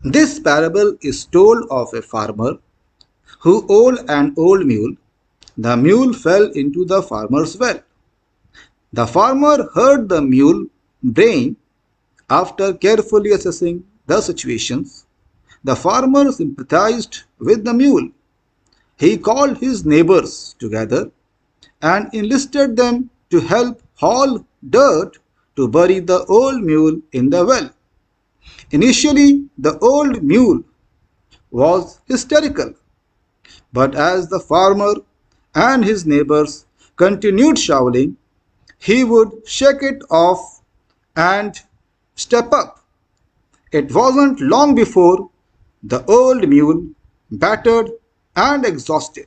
This parable is told of a farmer who owned an old mule. The mule fell into the farmer's well. The farmer heard the mule braying. After carefully assessing the situations, the farmer sympathized with the mule. He called his neighbors together and enlisted them to help haul dirt to bury the old mule in the well. Initially, the old mule was hysterical, but as the farmer and his neighbors continued shouting, he would shake it off and step up. It wasn't long before the old mule, battered and exhausted,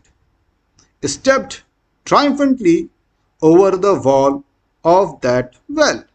stepped triumphantly over the wall of that well.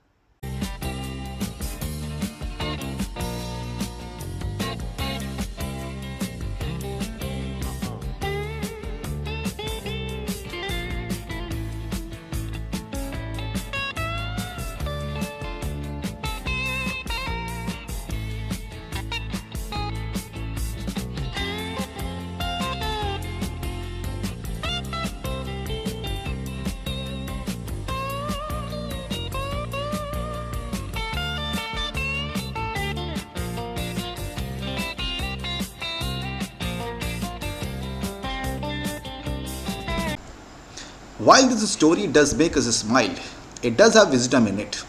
While this story does make us smile, it does have wisdom in it.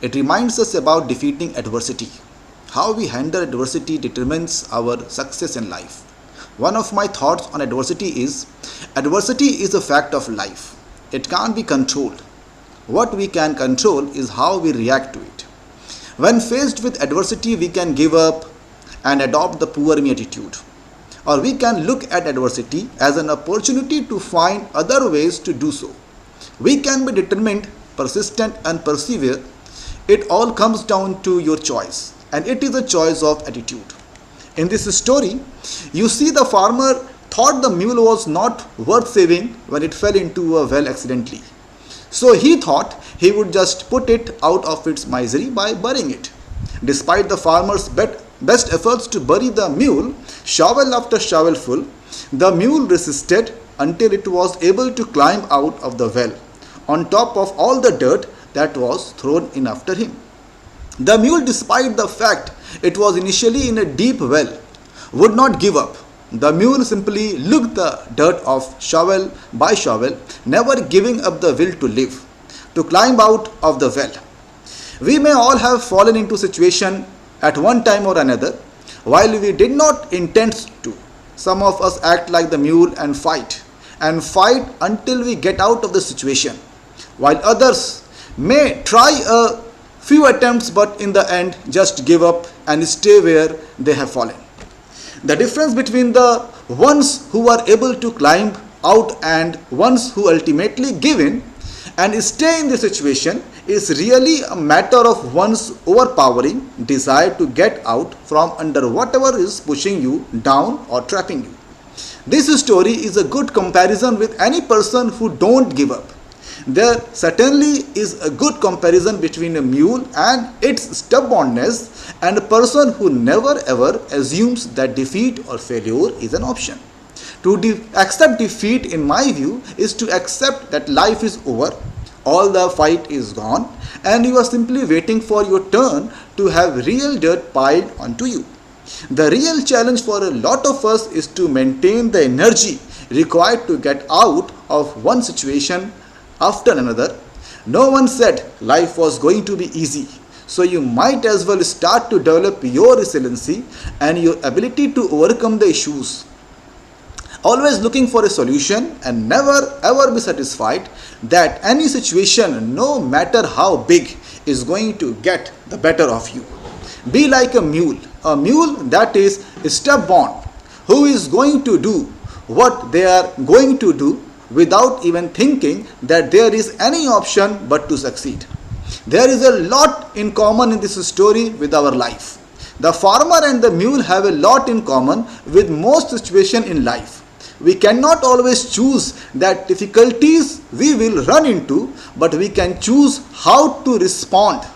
It reminds us about defeating adversity. How we handle adversity determines our success in life. One of my thoughts on adversity is a fact of life. It can't be controlled. What we can control is how we react to it. When faced with adversity, we can give up and adopt the poor me attitude. Or we can look at adversity as an opportunity to find other ways to do so. We can be determined, persistent, and persevere. It all comes down to your choice, and it is a choice of attitude. In this story, you see the farmer thought the mule was not worth saving when it fell into a well accidentally. So he thought he would just put it out of its misery by burying it. Despite the farmer's best efforts to bury the mule, shovel after shovelful, the mule resisted until it was able to climb out of the well, on top of all the dirt that was thrown in after him. The mule, despite the fact it was initially in a deep well, would not give up. The mule simply looked the dirt off shovel by shovel, never giving up the will to live, to climb out of the well. We may all have fallen into situation at one time or another, while we did not intend to. Some of us act like the mule and fight until we get out of the situation, while others may try a few attempts but in the end just give up and stay where they have fallen. The difference between the ones who are able to climb out and ones who ultimately give in and stay in the situation is really a matter of one's overpowering desire to get out from under whatever is pushing you down or trapping you. This story is a good comparison with any person who don't give up. There certainly is a good comparison between a mule and its stubbornness and a person who never ever assumes that defeat or failure is an option. To accept defeat, in my view, is to accept that life is over, all the fight is gone, and you are simply waiting for your turn to have real dirt piled onto you. The real challenge for a lot of us is to maintain the energy required to get out of one situation after another. No one said life was going to be easy, so you might as well start to develop your resiliency and your ability to overcome the issues. Always looking for a solution and never ever be satisfied that any situation, no matter how big, is going to get the better of you. Be like a mule that is stubborn, who is going to do what they are going to do without even thinking that there is any option but to succeed. There is a lot in common in this story with our life. The farmer and the mule have a lot in common with most situations in life. We cannot always choose that difficulties we will run into, but we can choose how to respond.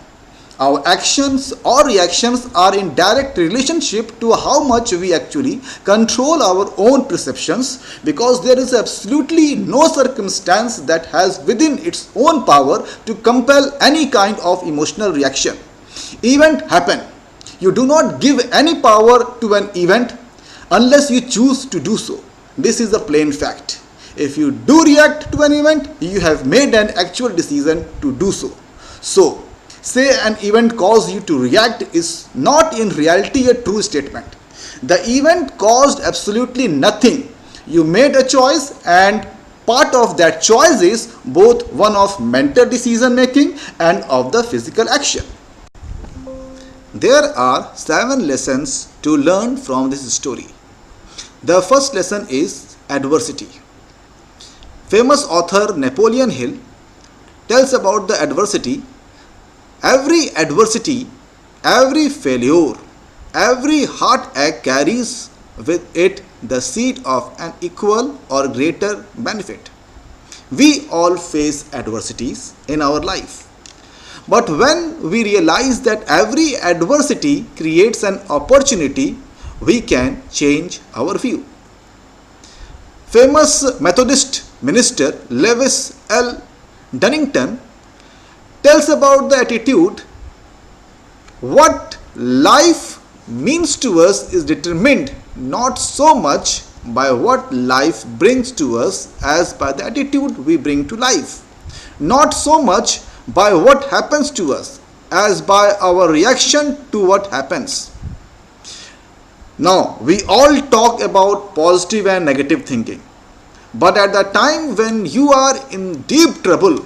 Our actions or reactions are in direct relationship to how much we actually control our own perceptions, because there is absolutely no circumstance that has within its own power to compel any kind of emotional reaction. Event happen. You do not give any power to an event unless you choose to do so. This is a plain fact. If you do react to an event, you have made an actual decision to do so. So, say an event caused you to react is not in reality a true statement. The event caused absolutely nothing. You made a choice, and part of that choice is both one of mental decision making and of the physical action. There are 7 lessons to learn from this story. The first lesson is adversity. Famous author Napoleon Hill tells about the adversity. Every adversity, every failure, every heartache carries with it the seed of an equal or greater benefit. We all face adversities in our life. But when we realize that every adversity creates an opportunity, we can change our view. Famous Methodist minister Lewis L. Dunnington tells about the attitude. What life means to us is determined not so much by what life brings to us as by the attitude we bring to life. Not so much by what happens to us as by our reaction to what happens. Now, we all talk about positive and negative thinking. But at the time when you are in deep trouble,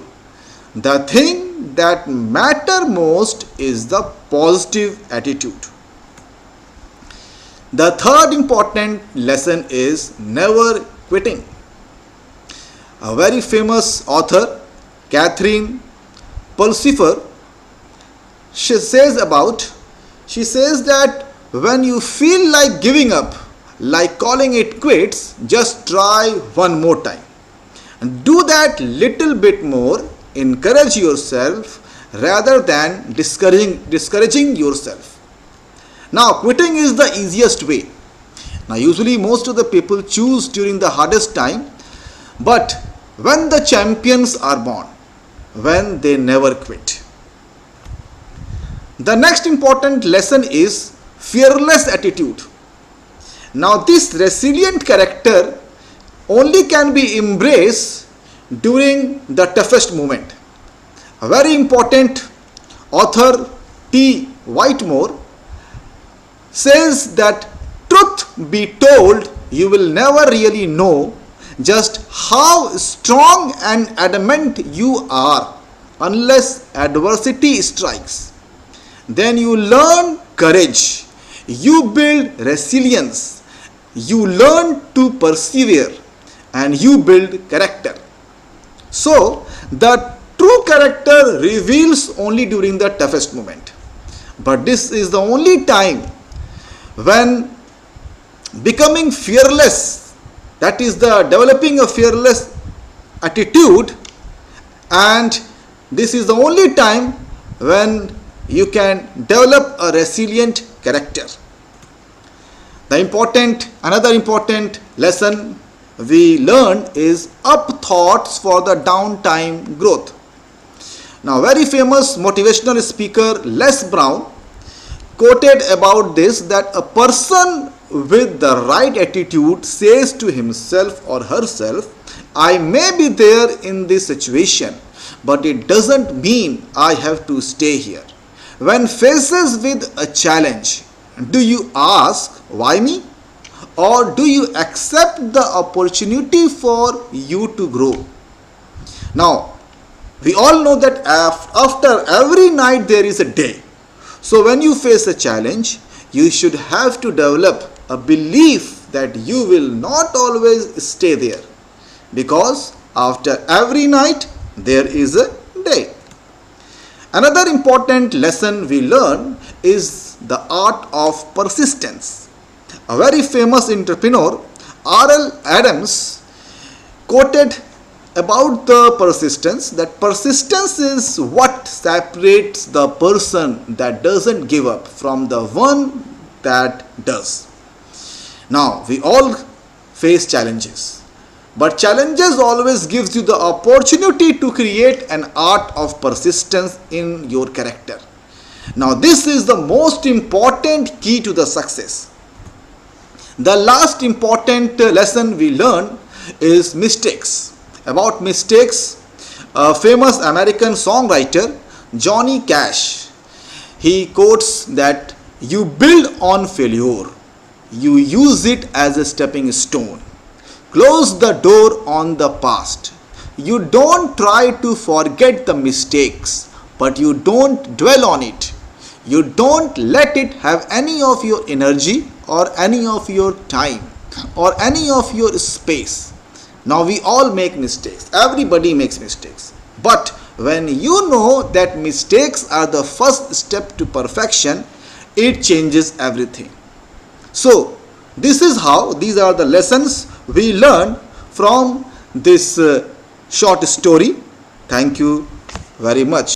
the thing that matters most is the positive attitude. The third important lesson is never quitting. A very famous author, Catherine Pulsifer, she says that when you feel like giving up, like calling it quits, just try one more time. And do that little bit more. Encourage yourself rather than discouraging yourself. Now, quitting is the easiest way. Now, usually most of the people choose during the hardest time, but when the champions are born, when they never quit. The next important lesson is fearless attitude. Now, this resilient character only can be embraced during the toughest moment. A very important author T. Whitmore says that truth be told, you will never really know just how strong and adamant you are unless adversity strikes. Then you learn courage, you build resilience, you learn to persevere, and you build character. So, the true character reveals only during the toughest moment. But this is the only time when becoming fearless, that is the developing a fearless attitude, and this is the only time when you can develop a resilient character. Another important lesson we learn is up thoughts for the downtime growth. Now, very famous motivational speaker Les Brown quoted about this, that a person with the right attitude says to himself or herself, I may be there in this situation, but it doesn't mean I have to stay here. When faced with a challenge, do you ask, why me? Or do you accept the opportunity for you to grow? Now, we all know that after every night there is a day. So when you face a challenge, you should have to develop a belief that you will not always stay there, because after every night there is a day. Another important lesson we learn is the art of persistence. A very famous entrepreneur, R.L. Adams, quoted about the persistence, that persistence is what separates the person that doesn't give up from the one that does. Now, we all face challenges, but challenges always gives you the opportunity to create an art of persistence in your character. Now, this is the most important key to the success. The last important lesson we learn is mistakes. About mistakes, a famous American songwriter, Johnny Cash, he quotes that you build on failure, you use it as a stepping stone. Close the door on the past. You don't try to forget the mistakes, but you don't dwell on it. You don't let it have any of your energy or any of your time or any of your space. Now, we all make mistakes. Everybody makes mistakes. But when you know that mistakes are the first step to perfection, it changes everything. So, these are the lessons we learn from this short story. Thank you very much.